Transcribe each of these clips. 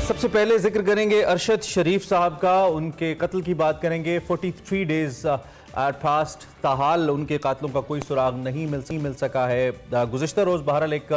सबसे पहले जिक्र करेंगे अरशद शरीफ साहब का। उनके कत्ल की बात करेंगे। 43 डेज फास्ट ताहाल उनके कातलों का कोई सुराग नहीं मिल सका है। गुज़िश्ता रोज़ बहरहाल एक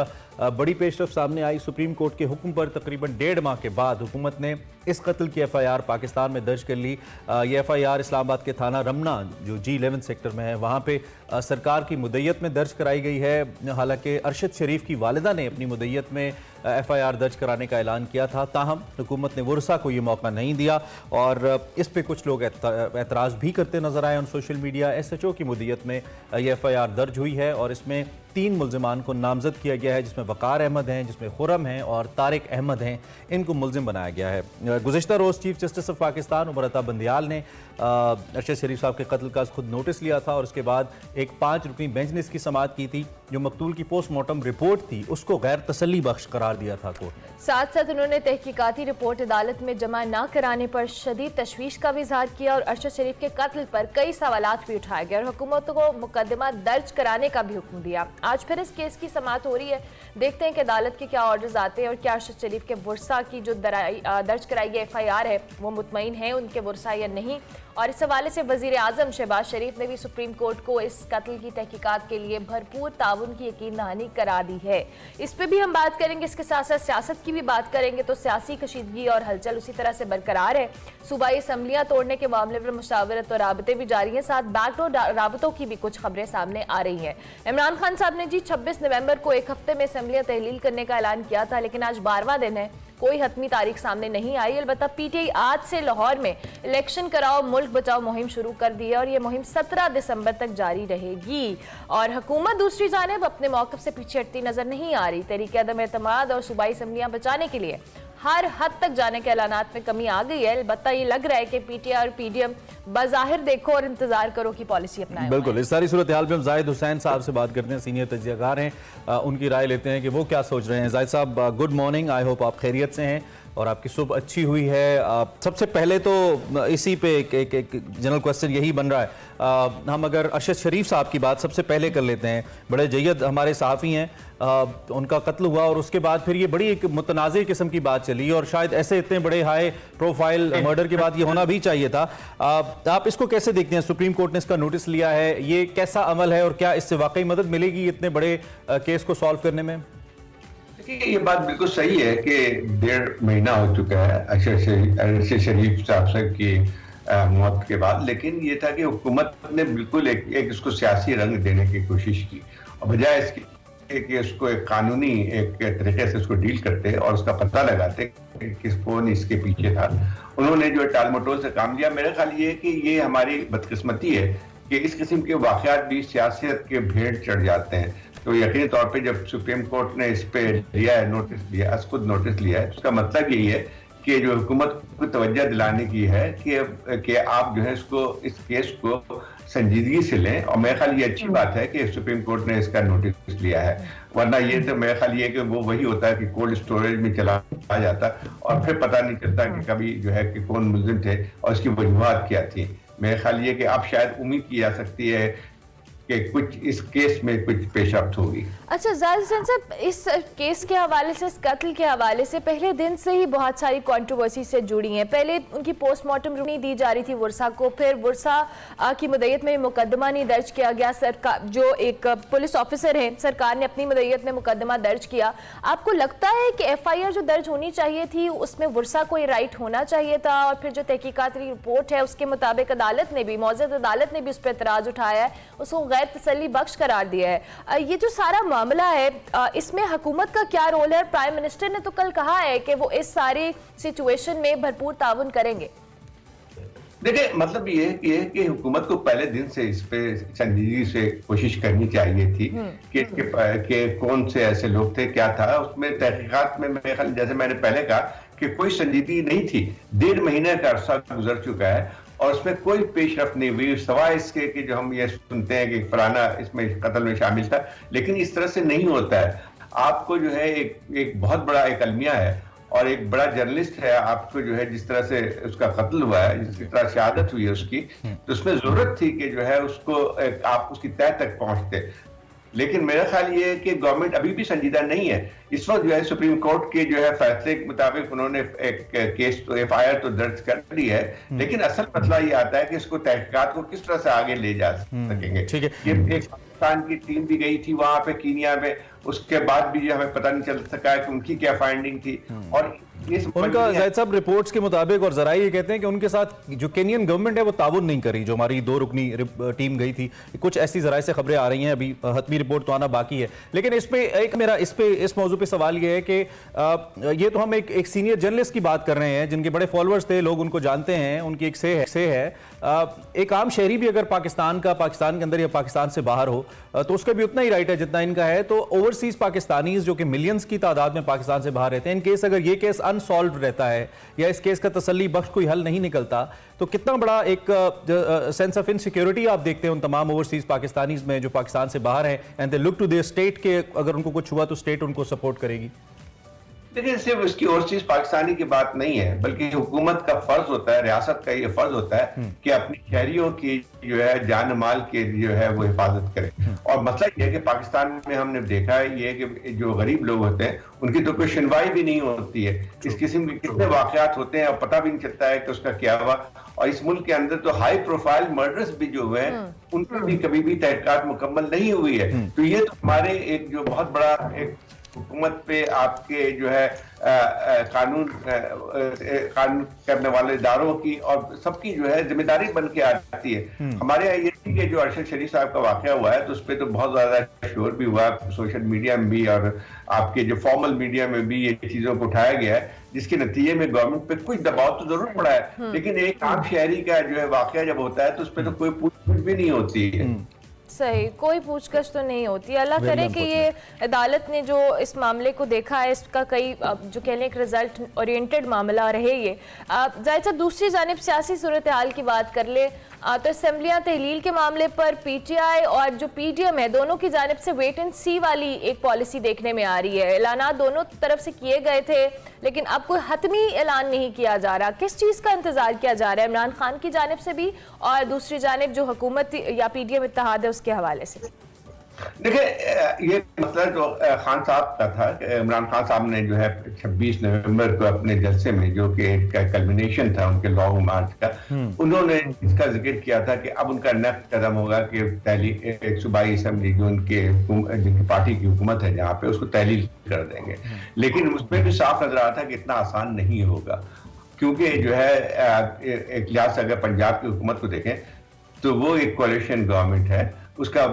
बड़ी पेशरफ सामने आई। सुप्रीम कोर्ट के हुक्म पर तकरीबन 1.5 माह के बाद हुकूमत ने इस कत्ल की FIR पाकिस्तान में दर्ज कर ली। ये FIR इस्लामाबाद के थाना रमना जो G11 सेक्टर में है वहाँ पे सरकार की मुद्दत में दर्ज कराई गई है। हालांकि अरशद शरीफ की वालिदा ने अपनी मुद्दत में FIR दर्ज कराने का ऐलान किया था, ताहम हुकूमत ने वर्सा को ये मौका नहीं दिया और इस पे कुछ लोग एतराज़ भी करते नजर आए ऑन सोशल मीडिया। SHO की मुद्दत में ये FIR दर्ज हुई है और इसमें 3 मुल्ज़िमान को नामजद किया गया है, जिसमें वकार अहमद हैं, जिसमें खुरम हैं और तारिक अहमद हैं। इनको मुल्ज़िम बनाया गया है। गुज़िश्ता रोज़ chief justice of Pakistan Umar Ata Bandial ने अरशद शरीफ साहब के कत्ल का खुद नोटिस लिया था और उसके बाद एक 5 रुकनी बेंच ने इसकी समाअत की थी। जो मकतूल की पोस्टमार्टम रिपोर्ट थी उसको गैर तसल्ली बख्श करार दिया था कोर्ट ने। साथ साथ उन्होंने तहकीकाती रिपोर्ट अदालत में जमा न कराने पर शदीद तशवीश का भी इजहार किया और अरशद शरीफ के कत्ल पर कई सवालात भी उठाए गए और हुकूमत को मुकदमा दर्ज कराने का भी हुक्म दिया। आज फिर इस केस की समाअत हो रही है। देखते हैं कि अदालत के क्या ऑर्डर्स आते हैं और क्या अरशद शरीफ के वर्सा की जो दर्ज कराई गई FIR है वो मुतमईन है उनके वर्सा या नहीं। और इस हवाले से वजीर आजम शहबाज शरीफ ने भी सुप्रीम कोर्ट को इस कत्ल की तहकीकात के लिए भरपूर ताउन की यकीन दहानी करा दी है। इस पे भी हम बात करेंगे। इसके साथ साथ सियासत की भी बात करेंगे तो सियासी कशीदगी और हलचल उसी तरह से बरकरार है। सूबाई असम्बलियां तोड़ने के मामले पर मुशावरत और राबते भी जारी हैं। साथ बैकडोर राबतों की भी कुछ खबरें सामने आ रही हैं। इमरान खान साहब ने जी 26 नवंबर को एक हफ्ते में असम्बलियां तहलील करने का ऐलान किया था, लेकिन आज 12वां दिन है, कोई हतमी तारीख सामने नहीं आई। अलबत्ता PTI आज से लाहौर में इलेक्शन कराओ मुल्क बचाओ मुहिम शुरू कर दी है और ये मुहिम 17 दिसंबर तक जारी रहेगी। और हुकूमत दूसरी जानिब अपने मौक़िफ़ से पीछे हटती नजर नहीं आ रही। तहरीक अदम एतमाद और सूबाई असम्बलियां बचाने के लिए हर हद तक जाने के ऐलानात में कमी आ गई है। अलबत्ता ये लग रहा है कि PTI और PDM बाज़ाहिर देखो और इंतजार करो की पॉलिसी अपनाएं। बिल्कुल। इस सारी सूरत हाल में हम जाहिद हुसैन साहब से बात करते हैं, सीनियर तज्ज़ियाकार हैं, उनकी राय लेते हैं कि वो क्या सोच रहे हैं। जाहिद साहब, गुड मॉर्निंग। आई होप आप खैरियत से हैं और आपकी सुबह अच्छी हुई है। सबसे पहले तो इसी पे एक जनरल क्वेश्चन यही बन रहा है। हम अगर अरशद शरीफ साहब की बात सबसे पहले कर लेते हैं। बड़े जय्यद हमारे सहाफ़ी हैं, उनका कत्ल हुआ और उसके बाद फिर ये बड़ी एक मुतनाज़िर किस्म की बात चली और शायद ऐसे इतने बड़े हाई प्रोफाइल मर्डर के बाद ये होना भी चाहिए था। आप इसको कैसे देखते हैं? सुप्रीम कोर्ट ने इसका नोटिस लिया है, ये कैसा अमल है और क्या इससे वाकई मदद मिलेगी इतने बड़े केस को सॉल्व करने में? ये बात बिल्कुल सही है कि 1.5 महीना हो चुका है अरशद शरीफ साहब की मौत के बाद, लेकिन ये था कि हुकूमत ने बिल्कुल एक इसको सियासी रंग देने की कोशिश की और बजाय इसकी कि उसको एक कानूनी एक तरीके से उसको डील करते और उसका पता लगाते कि किस कौन इसके पीछे था, उन्होंने जो टाल मटोल से काम लिया। मेरा ख्याल ये है कि ये हमारी बदकिस्मती है कि इस किस्म के वाकयात भी सियासत के भेड़ चढ़ जाते हैं। तो यकीनी तौर पे जब सुप्रीम कोर्ट ने इस पे लिया है, नोटिस लिया, खुद नोटिस लिया है, उसका मतलब यही है कि जो हुकूमत को तवज्जो दिलाने की है कि आप जो है इस केस को संजीदगी से लें। और मेरे ख्याल ये अच्छी बात है कि सुप्रीम कोर्ट ने इसका नोटिस लिया है, वरना ये तो मेरे ख्याल ये कि वो वही होता है कि कोल्ड स्टोरेज में चला आ जाता और फिर पता नहीं चलता कि कभी जो है कि कौन मुल्जिम थे और उसकी वजूहात क्या थी। मेरे ख्याल ये कि अब शायद उम्मीद की जा सकती है कि कुछ इस केस में कुछ पेशरफ्त होगी। अच्छा जाहिद हुसैन साहब, इस केस के हवाले से, इस कत्ल के हवाले से पहले दिन से ही बहुत सारी कंट्रोवर्सी से जुड़ी हैं। पहले उनकी पोस्टमार्टम नहीं दी जा रही थी वर्सा को, फिर वर्सा की मुद्दत में मुकदमा नहीं दर्ज किया गया। सरकार जो एक पुलिस ऑफिसर हैं, सरकार ने अपनी मुद्दत में मुकदमा दर्ज किया। आपको लगता है कि FIR जो दर्ज होनी चाहिए थी उसमें वर्सा को ये राइट होना चाहिए था? और फिर जो तहकीकाती रिपोर्ट है उसके मुताबिक अदालत ने भी, मौजूद अदालत ने भी उस पर एतराज उठाया है, उसको गैर तसल्ली बख्श करार दिया है। ये जो सारा मामला है इसमें हुकूमत का क्या रोल है? प्राइम मिनिस्टर ने तो कल कहा है कि वो इस सारी सिचुएशन में भरपूर ताउन करेंगे। देखिए, मतलब ये है कि हुकूमत को पहले दिन से इस पे संजीदगी से कोशिश करनी चाहिए थी कि कौन से ऐसे लोग थे, क्या था उसमें। तहकीकात में मेरे ख्याल, जैसे मैंने पहले कहा कि कोई संजीदगी नहीं थी। 1.5 महीने का अरसा गुजर चुका है और उसमें कोई पेशरफ्त नहीं हुई, सवाए इसके कि जो हम ये सुनते हैं कि फलाना इसमें कत्ल में शामिल था। लेकिन इस तरह से नहीं होता है। आपको जो है एक बहुत बड़ा एक अलमिया है और एक बड़ा जर्नलिस्ट है, आपको जो है जिस तरह से उसका कत्ल हुआ है, जिस तरह शहादत हुई है उसकी, तो उसमें जरूरत थी कि जो है उसको आप उसकी तह तक पहुंचते। लेकिन मेरा ख्याल ये है कि गवर्नमेंट अभी भी संजीदा नहीं है। इस वक्त जो है सुप्रीम कोर्ट के जो है फैसले के मुताबिक उन्होंने एक केस तो FIR तो दर्ज कर दी है, लेकिन असल मसला ये आता है कि इसको तहकीकात को किस तरह से आगे ले जा सकेंगे। ठीक है। ये एक पाकिस्तान की टीम भी गई थी वहां पे कीनिया में, उसके बाद भी हमें पता नहीं चल सका है कि उनकी क्या फाइंडिंग थी। और उनका जाहिद साहब रिपोर्ट्स के मुताबिक और जराये ये कहते हैं कि उनके साथ जो केनियन गवर्नमेंट है वो ताउन नहीं करी, जो हमारी 2 रुकनी टीम गई थी। कुछ ऐसी जराये से खबरें आ रही हैं, अभी हतमी रिपोर्ट तो आना बाकी है। लेकिन इस पे एक मेरा इस मौजू पे सवाल ये है कि ये तो हम एक सीनियर जर्नलिस्ट की बात कर रहे हैं जिनके बड़े फॉलोअर्स थे, लोग उनको जानते हैं, उनकी एक से है। एक आम शहरी भी अगर पाकिस्तान के अंदर या पाकिस्तान से बाहर हो तो उसका भी उतना ही राइट है जितना इनका है। तो ओवरसीज पाकिस्तानीज जो कि मिलियंस की तादाद में पाकिस्तान से बाहर रहते हैं, इन केस अगर ये केस अनसॉल्व रहता है या इस केस का तसल्ली बख्श कोई हल नहीं निकलता, तो कितना बड़ा एक सेंस ऑफ इनसिक्योरिटी आप देखते हैं उन तमाम ओवरसीज पाकिस्तानीज में जो पाकिस्तान से बाहर हैं and they look to their state के अगर उनको कुछ हुआ तो स्टेट उनको सपोर्ट करेगी। देखिए, सिर्फ उसकी ओवरसीज पाकिस्तानी की बात नहीं है, बल्कि हुकूमत का फर्ज होता है, रियासत का ये फर्ज होता है कि अपनी शहरियों की जो है जान माल के जो है वो हिफाजत करे। और मसला ये है कि पाकिस्तान में हमने देखा है ये कि जो गरीब लोग होते हैं उनकी तो कोई सुनवाई भी नहीं होती है। इस किस्म के कितने वाकयात होते हैं और पता भी नहीं चलता है कि उसका क्या हुआ। और इस मुल्क के अंदर तो हाई प्रोफाइल मर्डर्स भी जो हुए हैं उनकी भी कभी भी तहकीकात मुकम्मल नहीं हुई है। तो ये तो हमारे एक जो बहुत बड़ा एक हुकूमत पे आपके जो है कानून करने वाले इदारों की और सबकी जो है जिम्मेदारी बन के आती है। हमारे यहाँ ये थी कि जो अरशद शरीफ साहब का वाकया हुआ है तो उस पर तो बहुत ज्यादा शोर भी हुआ, सोशल मीडिया में भी और आपके जो फॉर्मल मीडिया में भी ये चीजों को उठाया गया है, जिसके नतीजे में गवर्नमेंट पे कुछ दबाव तो जरूर पड़ा है। लेकिन एक आम शहरी का जो है वाकया जब होता है तो उस पर तो कोई पूछताछ भी नहीं होती है। सही, कोई पूछताछ तो नहीं होती। अल्लाह करे कि ये अदालत ने जो इस मामले को देखा है इसका कई जो कह लें एक रिजल्ट ओरिएंटेड मामला रहे ये। जाहिद साहब, दूसरी जानिब सियासी सूरत हाल की बात कर ले तो असम्बलियाँ तहलील के मामले पर PTI और जो PDM है दोनों की जानिब से वेट एंड सी वाली एक पॉलिसी देखने में आ रही है। ऐलानात दोनों तरफ से किए गए थे लेकिन अब कोई हतमी ऐलान नहीं किया जा रहा। किस चीज़ का इंतजार किया जा रहा है इमरान खान की जानिब से भी और दूसरी जानिब जो हुकूमत या PDM इत्तेहाद है उसके हवाले से? देखिए, ये मसला जो खान साहब का था, इमरान खान साहब ने जो है 26 नवंबर को अपने जलसे में जो कि एक कल्मिनेशन था उनके लॉन्ग मार्च का, उन्होंने इसका जिक्र किया था कि अब उनका नेक्स्ट कदम होगा कि एक सूबाई असेंबली जो जिनकी पार्टी की हुकूमत है जहाँ पे उसको तहलील कर देंगे। लेकिन उसमें भी साफ नजर आ था कि इतना आसान नहीं होगा, क्योंकि जो है एक लिहाज से अगर पंजाब की हुकूमत को देखें तो वो एक कोalition गवर्नमेंट है, उसका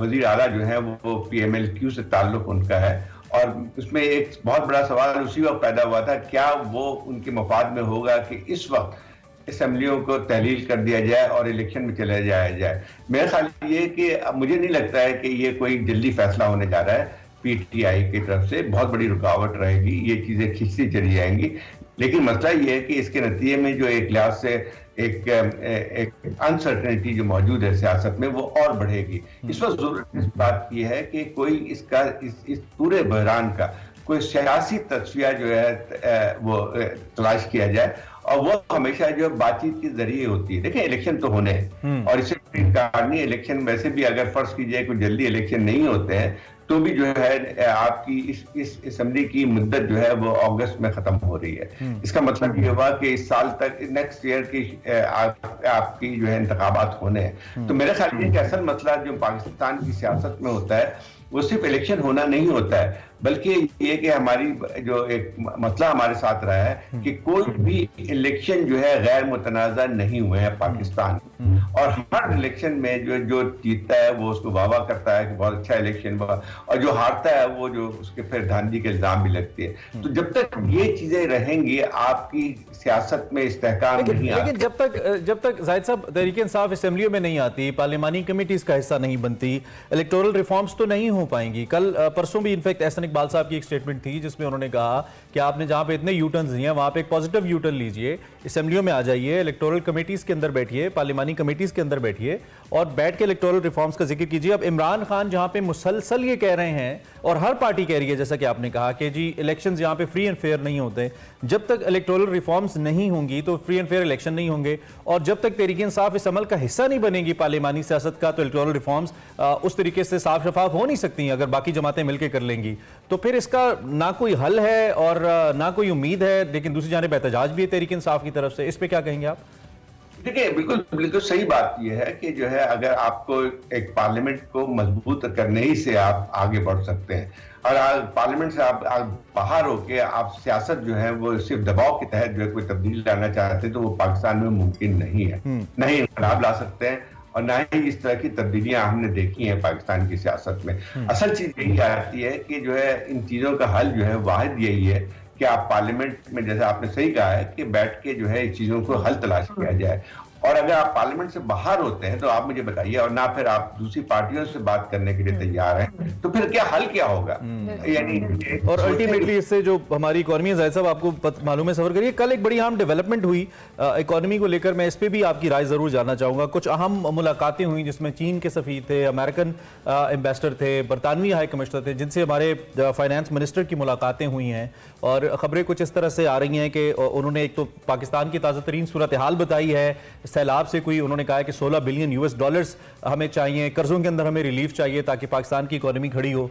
वजीर आला जो है वो PMLQ से ताल्लुक उनका है। और उसमें एक बहुत बड़ा सवाल उसी वक्त पैदा हुआ था, क्या वो उनके मफाद में होगा कि इस वक्त असेंबलियों को तहलील कर दिया जाए और इलेक्शन में चले जाया जाए। मेरा ख्याल ये कि मुझे नहीं लगता है कि ये कोई जल्दी फैसला होने जा रहा है। PTI की तरफ से बहुत बड़ी रुकावट रहेगी, ये चीजें खिंचती चली जाएंगी। लेकिन मसला ये है कि इसके नतीजे में जो एक लिहाज से एक अनसर्टेनिटी जो मौजूद है सियासत में वो और बढ़ेगी। इस वक्त जरूरत इस बात की है कि कोई इसका इस पूरे बहरान का कोई सियासी तस्वीर जो है वो तलाश किया जाए और वो हमेशा जो बातचीत के जरिए होती है। देखें, इलेक्शन तो होने हैं और इससे इनकार नहीं, इलेक्शन वैसे भी अगर फर्ज कीजिए कोई जल्दी इलेक्शन नहीं होते हैं तो भी जो है आपकी इस असेंबली की मुद्दत जो है वो अगस्त में खत्म हो रही है। इसका मतलब ये हुआ कि इस साल तक नेक्स्ट ईयर की आपकी जो है इंतखाबात होने हैं। तो मेरा ख्याल है कि असल मसला जो पाकिस्तान की सियासत में होता है वो सिर्फ इलेक्शन होना नहीं होता है, बल्कि ये कि हमारी जो एक मसला हमारे साथ रहा है कि कोई भी इलेक्शन जो है गैर मुतनाज़ा नहीं हुए हैं पाकिस्तान। और हर इलेक्शन में जो जीतता है वो उसको वाह वाह करता है कि बहुत अच्छा इलेक्शन हुआ, और जो हारता है वो जो उसके फिर धांधली के इल्जाम भी लगती है। तो जब तक ये चीजें रहेंगी आपकी सियासत में इस्तेहकाम नहीं आता। लेकिन जब तक जाहिद साहब तहरीक इंसाफ असेंबलियों में नहीं आती, पार्लिमानी कमेटीज का हिस्सा नहीं बनती, इलेक्टोरल रिफॉर्म्स तो नहीं हो पाएंगी। कल परसों भी इनफैक्ट एहसन इकबाल साहब की एक स्टेटमेंट थी जिसमें उन्होंने कहा कि आपने जहां पे इतने यू टर्न्स दिए हैं वहां पे एक पॉजिटिव यू टर्न लीजिए, असेंबलियों में आ जाइए, इलेक्टोरल कमेटीज़ के अंदर बैठिए, पार्लिमानी कमेटीज़ के अंदर बैठिए और बैठ के इलेक्टोरल रिफॉर्म्स का जिक्र कीजिए। अब इमरान खान जहाँ पे मुसलसल ये कह रहे हैं और हर पार्टी कह रही है, जैसा कि आपने कहा कि जी इलेक्शंस यहाँ पे फ्री एंड फेयर नहीं होते, जब तक इलेक्टोरल रिफॉर्म्स नहीं होंगी तो फ्री एंड फेयर इलेक्शन नहीं होंगे, और जब तक तहरीक इंसाफ इस अमल का हिस्सा नहीं बनेगी पार्लिमानी सियासत का, तो इलेक्टोरल रिफॉर्म्स उस तरीके से साफ शफाफ हो नहीं सकती अगर बाकी जमातें मिलकर कर लेंगी। तो फिर इसका ना कोई हल है और ना कोई उम्मीद है, लेकिन दूसरी जानिब एहतजाज भी है तहरीक इंसाफ की तरफ से। इस पे क्या कहेंगे आप? देखिए, बिल्कुल बिल्कुल सही बात यह है कि जो है अगर आपको एक पार्लियामेंट को मजबूत करने ही से आप आगे बढ़ सकते हैं, और पार्लियामेंट से आप बाहर होके आप सियासत जो है वो सिर्फ दबाव के तहत जो है कोई तब्दीली लाना चाहते हैं, तो वो पाकिस्तान में मुमकिन नहीं है। नहीं इनकलाब ला सकते हैं और ना ही इस तरह की तब्दीलियां हमने देखी हैं पाकिस्तान की सियासत में। असल चीज यही आती है कि जो है इन चीजों का हल जो है वाहिद यही है कि आप पार्लियामेंट में, जैसे आपने सही कहा है, कि बैठ के जो है इस चीजों को हल तलाश किया जाए। और अगर आप पार्लियामेंट से बाहर होते हैं तो आप मुझे बताइए, और ना फिर आप दूसरी पार्टियों से बात करने के लिए तैयार हैं, तो फिर क्या हल क्या होगा? यानी और अल्टीमेटली इससे जो हमारी इकोनॉमी है, जाहिद साहब आपको मालूम है, सफर करिए, कल एक बड़ी अहम डेवलपमेंट हुई इकोनॉमी को लेकर, मैं इस पे भी आपकी राय जरूर जानना चाहूंगा। कुछ अहम मुलाकातें हुई जिसमें चीन के सफीर थे, अमेरिकन एम्बेसडर थे, बरतानवी हाई कमिश्नर थे, जिनसे हमारे फाइनेंस मिनिस्टर की मुलाकातें हुई हैं, और खबरें कुछ इस तरह से आ रही हैं कि उन्होंने एक तो पाकिस्तान की ताज़ा तरीन सूरत हाल बताई है, सैलाब से कोई उन्होंने कहा है कि 16 बिलियन US डॉलर्स हमें चाहिए, कर्जों के अंदर हमें रिलीफ चाहिए ताकि पाकिस्तान की इकोनॉमी खड़ी हो।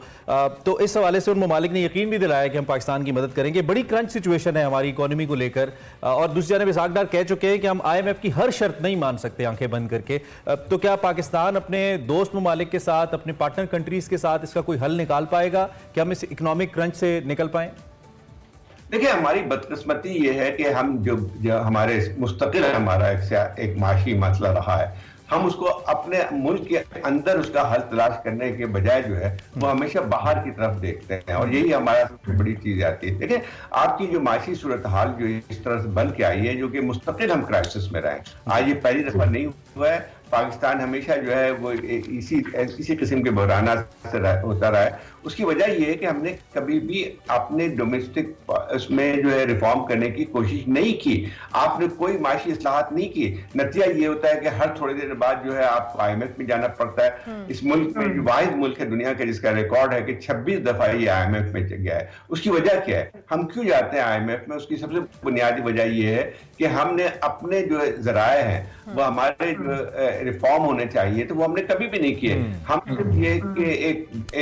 तो इस हवाले से उन ममालिक ने यकीन भी दिलाया कि हम पाकिस्तान की मदद करेंगे। बड़ी क्रंच सिचुएशन है हमारी इकोनॉमी को लेकर, और दूसरी जानब इसाक डार कह चुके हैं कि हम IMF की हर शर्त नहीं मान सकते आंखें बंद करके। तो क्या पाकिस्तान अपने दोस्त ममालिक के साथ, अपने पार्टनर कंट्रीज के साथ इसका कोई हल निकाल पाएगा कि हम इस इकोनॉमिक क्रंच से निकल पाएं? देखिए, हमारी बदकिस्मती ये है कि हम जो हमारे मुस्तकिल हमारा एक माशी मसला रहा है, हम उसको अपने मुल्क के अंदर उसका हल तलाश करने के बजाय जो है वो हमेशा बाहर की तरफ देखते हैं, और यही हमारा सबसे बड़ी चीज आती है। देखिए, आपकी जो माशी सूरत हाल जो इस तरह से बन के आई है, जो कि मुस्तकिल हम क्राइसिस में रहे, आज ये पहली दफा नहीं हुआ है। पाकिस्तान हमेशा जो है वो इसी किस्म के बहराना से होता रहा है। उसकी वजह यह है कि हमने कभी भी अपने डोमेस्टिक उसमें जो है रिफॉर्म करने की कोशिश नहीं की, आपने कोई माशी इस्लाहात नहीं की। नतीजा ये होता है कि हर थोड़ी देर बाद जो है आपको IMF में जाना पड़ता है। इस मुल्क में जो वाहिद मुल्क है दुनिया का जिसका रिकॉर्ड है कि 26 दफा ये IMF में गया है। उसकी वजह क्या है, हम क्यों जाते हैं IMF में? उसकी सबसे बुनियादी वजह यह है कि हमने अपने जो जराए हैं वो हमारे जो रिफॉर्म होने चाहिए, तो वो हमने कभी भी नहीं किए। हम सिर्फ ये कि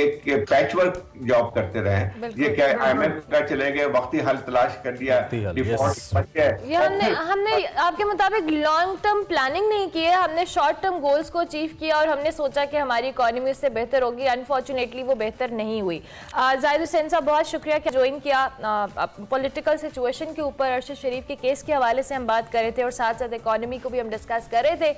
एक पैचवर्क जॉब करते रहे, ये क्या IMF का चले गए, वक्ती हल तलाश कर दिया, डिफॉल्ट बच गए। हमने आपके मुताबिक लॉन्ग टर्म प्लानिंग नहीं की है, हमने शॉर्ट टर्म गोल्स को अचीव किया और हमने सोचा कि हमारी इकोनॉमी इससे बेहतर होगी। अनफॉर्चुनेटली वो बेहतर नहीं हुई। जाहिद हुसैन साहब, बहुत शुक्रिया कि ज्वाइन किया। पॉलिटिकल सिचुएशन के ऊपर अरशद शरीफ के केस के हवाले से हम बात कर रहे थे और साथ साथ इकोनॉमी को भी हम डिस्कस कर रहे थे।